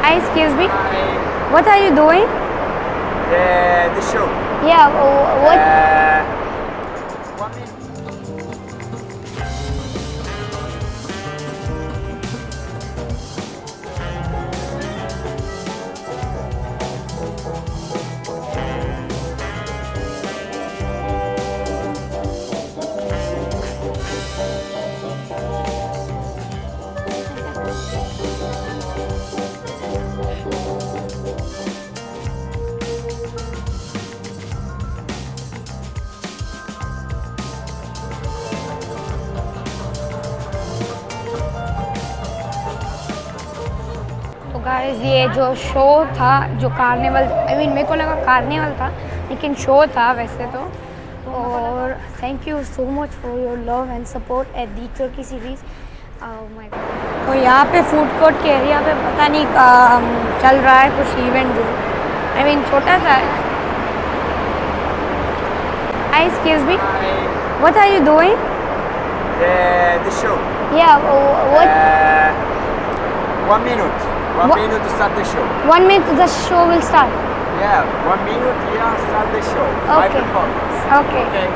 Hi, excuse me. Hi. What are you doing? The show. Yeah, what? 1 minute. तो guys ये जो show था, जो कार्निवल, मेरे को लगा कार्निवल था, लेकिन शो था वैसे तो। और thank you so much for your love and support at the Turkey series. My God. तो यहाँ पे फूड कोर्ट के एरिया पे पता नहीं चल रहा है कुछ इवेंट जो छोटा सा है। Hi excuse me, Hi. What are you doing? The show. या what? 1 minute. 1 What? minute to start the show. 1 minute the show will start. Yeah, 1 minute. Yeah, start the show. My Okay. performance. Okay. Okay.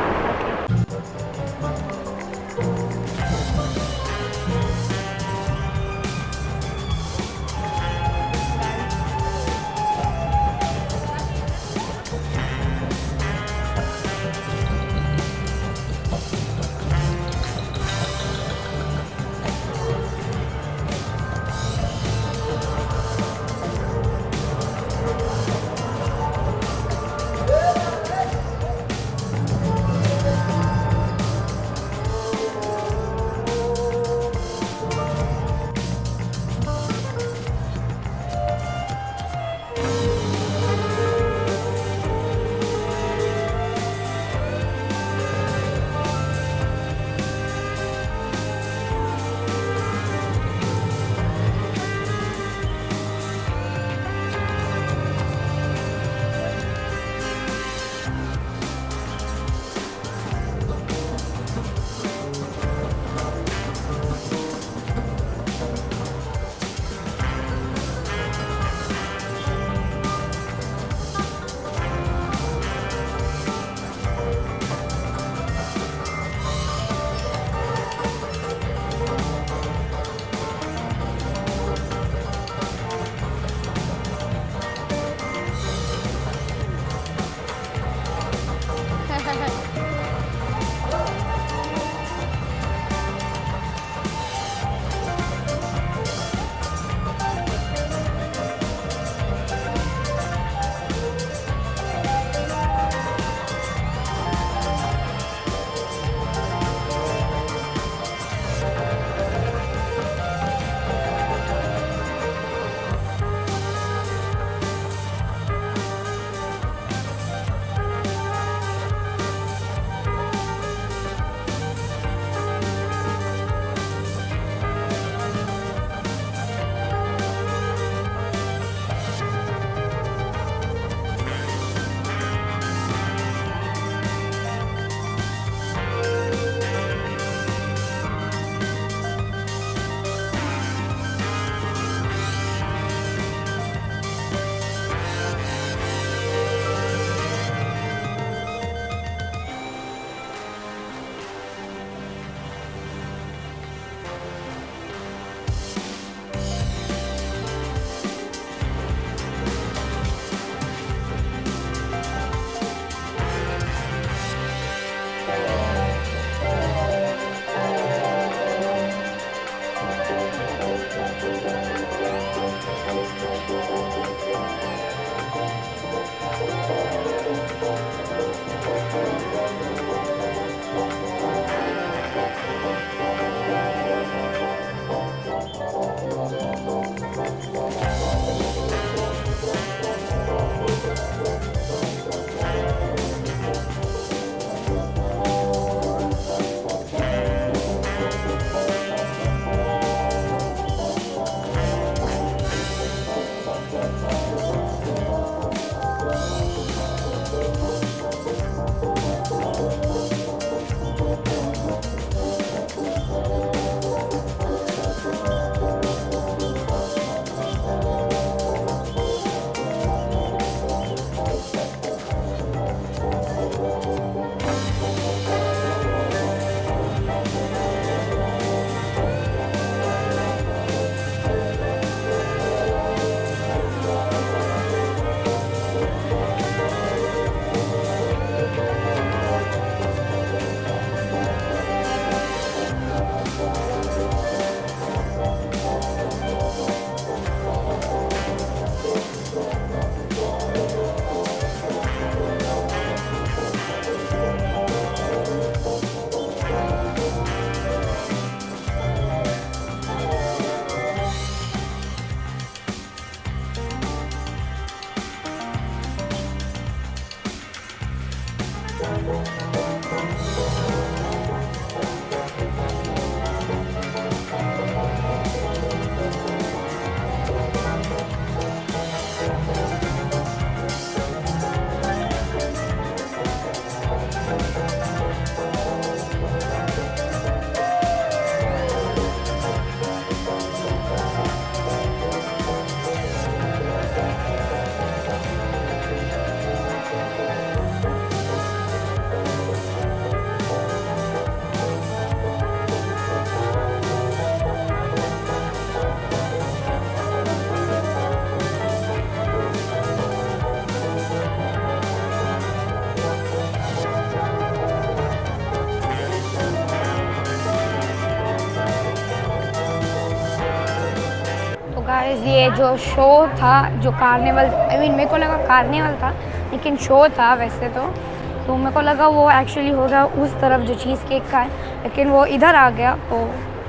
ये जो show था जो carnival मेरे को लगा carnival था लेकिन शो था वैसे तो मेरे को लगा वो एक्चुअली होगा उस तरफ जो चीज़ केक का है, लेकिन वो इधर आ गया तो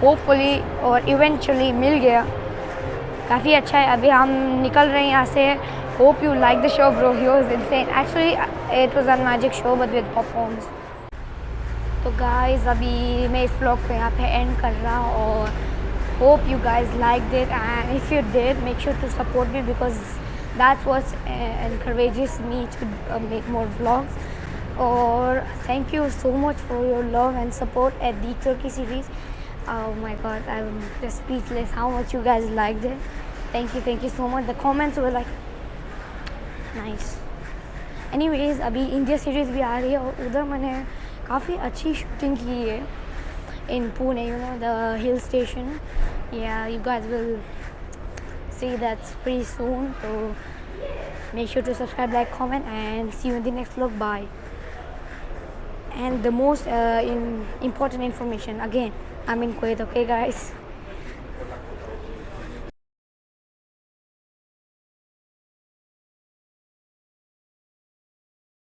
होपफुली और इवेंचुअली मिल गया। काफ़ी अच्छा है। अभी हम निकल रहे हैं यहाँ से। Hope you like the show bro, he was insane actually, it was a magic show but with performance. तो गाइस अभी मैं इस ब्लॉग को यहाँ पे एंड कर रहा हूँ और hope you guys liked it, and if you did, make sure to support me because that's what encourages me to make more vlogs. Or thank you so much for your love and support at the Turkey series. Oh my god, I'm just speechless how much you guys liked it. Thank you so much. The comments were like nice. Anyways अभी India series भी आ रही है और उधर मैंने काफ़ी अच्छी shooting की है in Pune, you know, the hill station. Yeah, you guys will see that pretty soon. So make sure to subscribe, like, comment, and see you in the next vlog. Bye. And the most important information, again, I'm in Kuwait, okay guys?